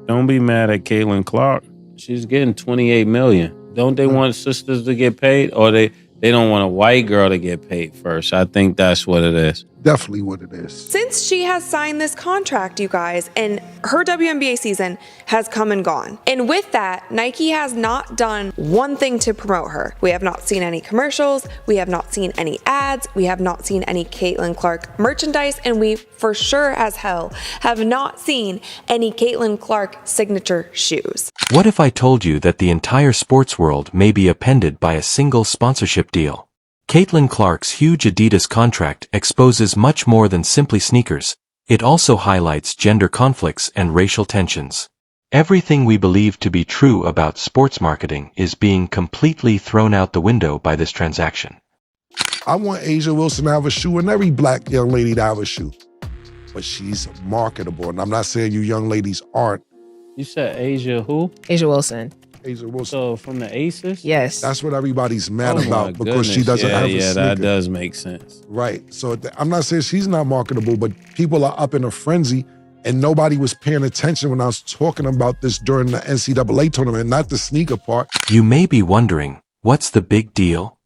Don't be mad at Caitlin Clark. She's getting $28 million. Don't they want sisters to get paid, or they don't want a white girl to get paid first? I think that's what it is. Definitely what it is. Since she has signed this contract, you guys, and her WNBA season has come and gone. And with that, Nike has not done one thing to promote her. We have not seen any commercials. We have not seen any ads. We have not seen any Caitlin Clark merchandise. And we for sure as hell have not seen any Caitlin Clark signature shoes. What if I told you that the entire sports world may be appended by a single sponsorship deal? Caitlin Clark's huge Adidas contract exposes much more than simply sneakers. It also highlights gender conflicts and racial tensions. Everything we believe to be true about sports marketing is being completely thrown out the window by this transaction. I want Asia Wilson to have a shoe and every black young lady to have a shoe. But she's marketable, and I'm not saying you young ladies aren't. You said Asia who? Asia Wilson. Asia Wilson. So from the Aces? Yes. That's what everybody's mad Oh about my because she goodness. doesn't have a Yeah, sneaker. that does make sense. Right. So I'm not saying she's not marketable, but people are up in a frenzy, and nobody was paying attention when I was talking about this during the NCAA tournament, not the sneaker part. You may be wondering, what's the big deal?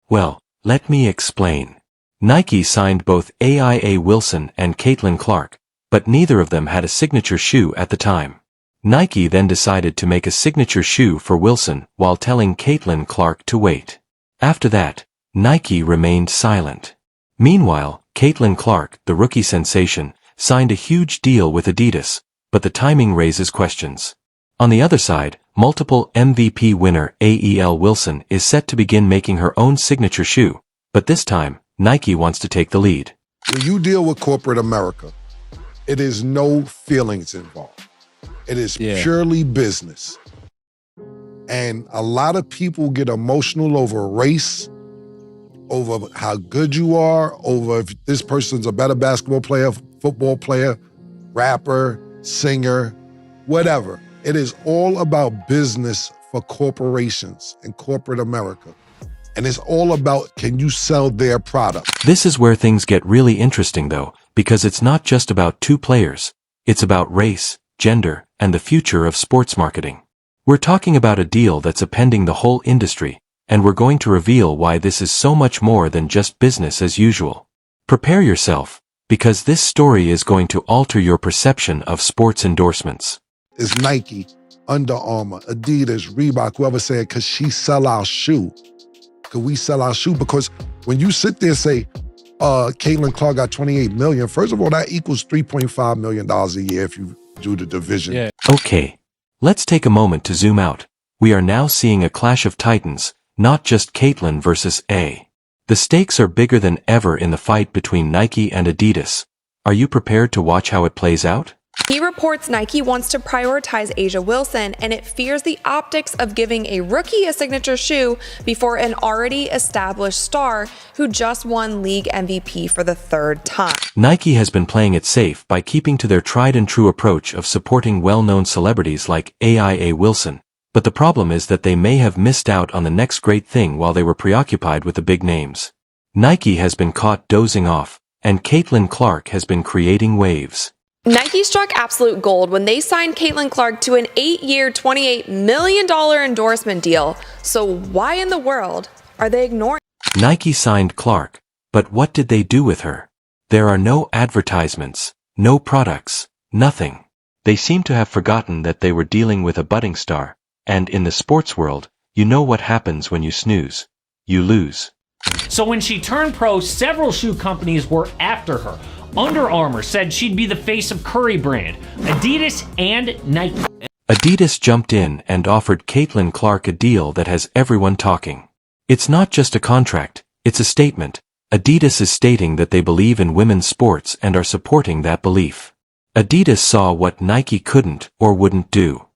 Well, let me explain. Nike signed both AIA Wilson and Caitlin Clark, but neither of them had a signature shoe at the time. Nike then decided to make a signature shoe for Wilson while telling Caitlin Clark to wait. After that, Nike remained silent. Meanwhile, Caitlin Clark, the rookie sensation, signed a huge deal with Adidas, but the timing raises questions. On the other side, multiple MVP winner AEL Wilson is set to begin making her own signature shoe, but this time, Nike wants to take the lead. When you deal with corporate America, it is no feelings involved. It is purely business. And a lot of people get emotional over race, over how good you are, over if this person's a better basketball player, football player, rapper, singer, whatever. It is all about business for corporations in corporate America. And it's all about, can you sell their product? This is where things get really interesting though, because it's not just about two players. It's about race, gender, and the future of sports marketing. We're talking about a deal that's appending the whole industry, and we're going to reveal why this is so much more than just business as usual. Prepare yourself, because this story is going to alter your perception of sports endorsements. It's Nike, Under Armour, Adidas, Reebok, whoever said, because she sell our shoe. Because we sell our shoe. Because when you sit there and say, Caitlin Clark got $28 million, first of all, that equals $3.5 million a year if you do the division. Yeah. Okay, let's take a moment to zoom out. We are now seeing a clash of titans, not just Caitlin versus A. The stakes are bigger than ever in the fight between Nike and Adidas. Are you prepared to watch how it plays out? He reports Nike wants to prioritize Asia Wilson, and it fears the optics of giving a rookie a signature shoe before an already established star who just won league MVP for the third time. Nike has been playing it safe by keeping to their tried and true approach of supporting well-known celebrities like AIA Wilson, but the problem is that they may have missed out on the next great thing while they were preoccupied with the big names. Nike has been caught dozing off, and Caitlin Clark has been creating waves. Nike struck absolute gold when they signed Caitlin Clark to an 8-year, $28 million endorsement deal. So why in the world are they ignoring? Nike signed Clark, but what did they do with her? There are no advertisements, no products, nothing. They seem to have forgotten that they were dealing with a budding star, and in the sports world, you know what happens when you snooze. You lose. So when she turned pro, several shoe companies were after her. Under Armour said she'd be the face of Curry brand, Adidas and Nike. Adidas jumped in and offered Caitlin Clark a deal that has everyone talking. It's not just a contract, it's a statement. Adidas is stating that they believe in women's sports and are supporting that belief. Adidas saw what Nike couldn't or wouldn't do.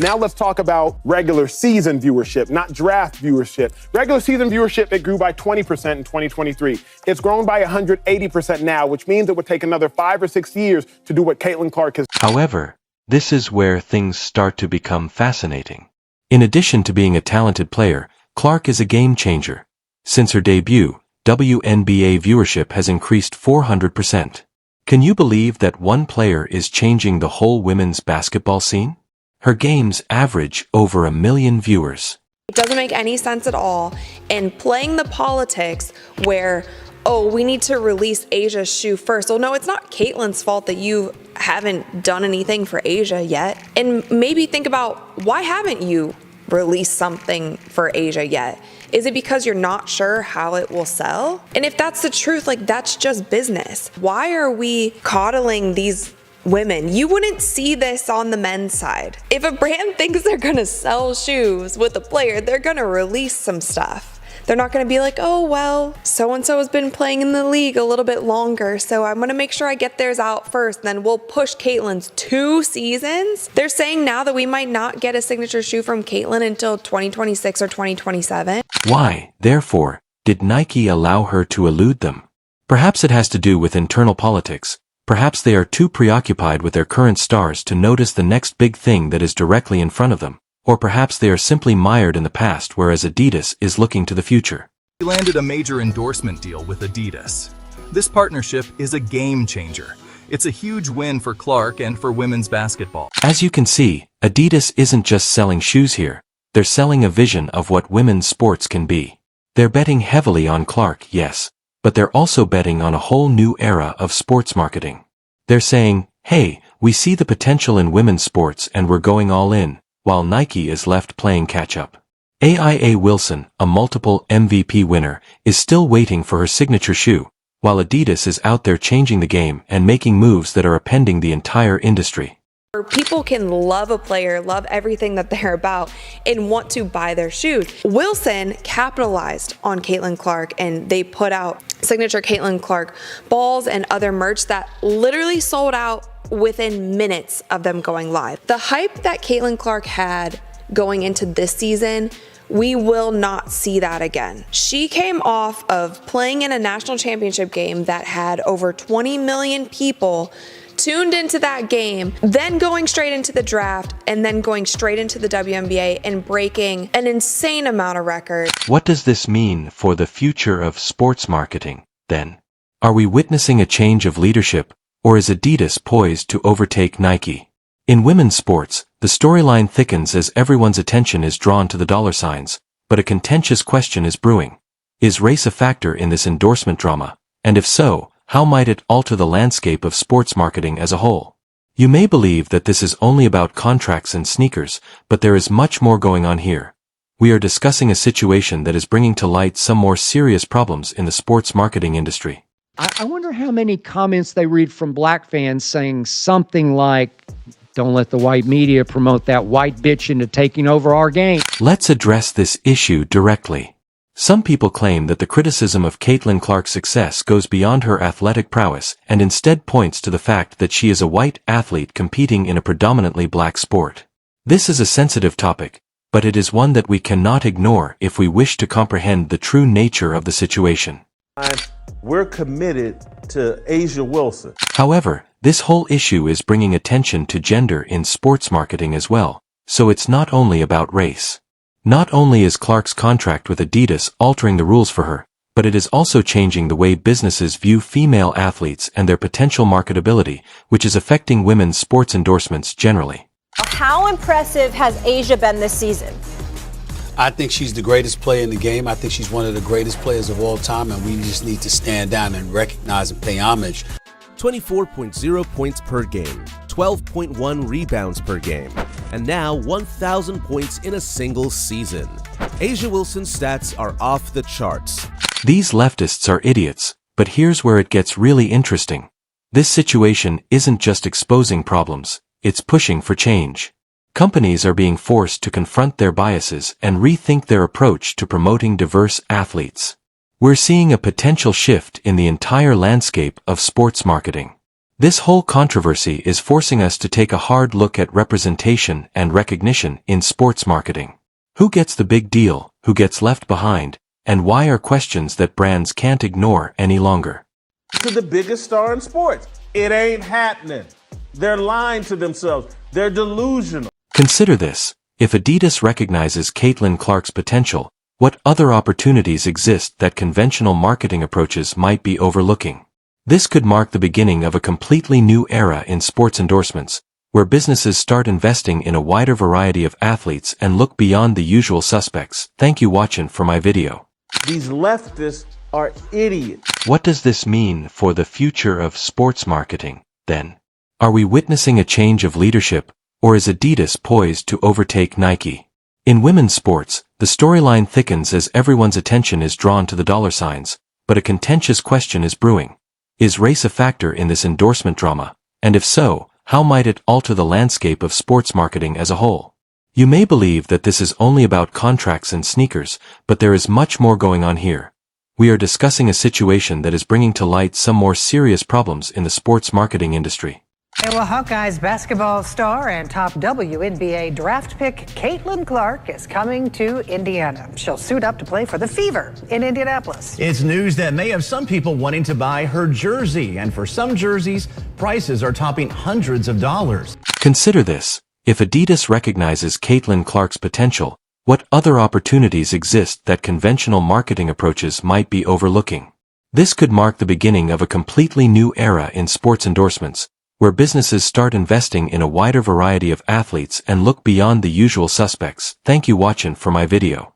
Now let's talk about regular season viewership, not draft viewership. Regular season viewership, it grew by 20% in 2023. It's grown by 180% now, which means it would take another 5 or 6 years to do what Caitlin Clark has. However, this is where things start to become fascinating. In addition to being a talented player, Clark is a game changer. Since her debut, WNBA viewership has increased 400%. Can you believe that one player is changing the whole women's basketball scene? Her games average over 1 million viewers. It doesn't make any sense at all. And playing the politics where, oh, we need to release Asia's shoe first. Well, no, it's not Caitlin's fault that you haven't done anything for Asia yet. And maybe think about, why haven't you released something for Asia yet? Is it because you're not sure how it will sell? And if that's the truth, like, that's just business. Why are we coddling these women? You wouldn't see this on the men's side. If a brand thinks they're gonna sell shoes with a player, they're gonna release some stuff. They're not gonna be like, oh, well, so-and-so has been playing in the league a little bit longer, so I'm gonna make sure I get theirs out first, and then we'll push Caitlin's 2 seasons. They're saying now that we might not get a signature shoe from Caitlin until 2026 or 2027. Why, therefore, did Nike allow her to elude them? Perhaps it has to do with internal politics. Perhaps they are too preoccupied with their current stars to notice the next big thing that is directly in front of them. Or perhaps they are simply mired in the past, whereas Adidas is looking to the future. We landed a major endorsement deal with Adidas. This partnership is a game changer. It's a huge win for Clark and for women's basketball. As you can see, Adidas isn't just selling shoes here. They're selling a vision of what women's sports can be. They're betting heavily on Clark, yes, but they're also betting on a whole new era of sports marketing. They're saying, hey, we see the potential in women's sports and we're going all in, while Nike is left playing catch-up. AIA Wilson, a multiple MVP winner, is still waiting for her signature shoe, while Adidas is out there changing the game and making moves that are upending the entire industry. People can love a player, love everything that they're about, and want to buy their shoes. Wilson capitalized on Caitlin Clark, and they put out signature Caitlin Clark balls and other merch that literally sold out within minutes of them going live. The hype that Caitlin Clark had going into this season, we will not see that again. She came off of playing in a national championship game that had over 20 million people tuned into that game, then going straight into the draft, and then going straight into the WNBA and breaking an insane amount of records. What does this mean for the future of sports marketing, then? Are we witnessing a change of leadership, or is Adidas poised to overtake Nike? In women's sports, the storyline thickens as everyone's attention is drawn to the dollar signs, but a contentious question is brewing. Is race a factor in this endorsement drama? And if so, how might it alter the landscape of sports marketing as a whole? You may believe that this is only about contracts and sneakers, but there is much more going on here. We are discussing a situation that is bringing to light some more serious problems in the sports marketing industry. I wonder how many comments they read from black fans saying something like, don't let the white media promote that white bitch into taking over our game. Let's address this issue directly. Some people claim that the criticism of Caitlin Clark's success goes beyond her athletic prowess and instead points to the fact that she is a white athlete competing in a predominantly black sport. This is a sensitive topic, but it is one that we cannot ignore if we wish to comprehend the true nature of the situation. We're committed to Asia Wilson. However, this whole issue is bringing attention to gender in sports marketing as well, so it's not only about race. Not only is Clark's contract with Adidas altering the rules for her, but it is also changing the way businesses view female athletes and their potential marketability, which is affecting women's sports endorsements generally. How impressive has Asia been this season? I think she's the greatest player in the game. I think she's one of the greatest players of all time, and we just need to stand down and recognize and pay homage. 24.0 points per game, 12.1 rebounds per game, and now 1,000 points in a single season. Asia Wilson's stats are off the charts. These leftists are idiots, but here's where it gets really interesting. This situation isn't just exposing problems, it's pushing for change. Companies are being forced to confront their biases and rethink their approach to promoting diverse athletes. We're seeing a potential shift in the entire landscape of sports marketing. This whole controversy is forcing us to take a hard look at representation and recognition in sports marketing. Who gets the big deal, who gets left behind, and why are questions that brands can't ignore any longer. To the biggest star in sports. It ain't happening. They're lying to themselves. They're delusional. Consider this. If Adidas recognizes Caitlin Clark's potential, what other opportunities exist that conventional marketing approaches might be overlooking? This could mark the beginning of a completely new era in sports endorsements, where businesses start investing in a wider variety of athletes and look beyond the usual suspects. Thank you watching for my video. These leftists are idiots. What does this mean for the future of sports marketing, then? Are we witnessing a change of leadership, or is Adidas poised to overtake Nike? In women's sports, the storyline thickens as everyone's attention is drawn to the dollar signs, but a contentious question is brewing. Is race a factor in this endorsement drama? And if so, how might it alter the landscape of sports marketing as a whole? You may believe that this is only about contracts and sneakers, but there is much more going on here. We are discussing a situation that is bringing to light some more serious problems in the sports marketing industry. Well, Hawkeyes basketball star and top WNBA draft pick Caitlin Clark is coming to Indiana. She'll suit up to play for the Fever in Indianapolis. It's news that may have some people wanting to buy her jersey, and for some jerseys, prices are topping hundreds of dollars. Consider this. If Adidas recognizes Caitlin Clark's potential, what other opportunities exist that conventional marketing approaches might be overlooking? This could mark the beginning of a completely new era in sports endorsements, where businesses start investing in a wider variety of athletes and look beyond the usual suspects. Thank you watching for my video.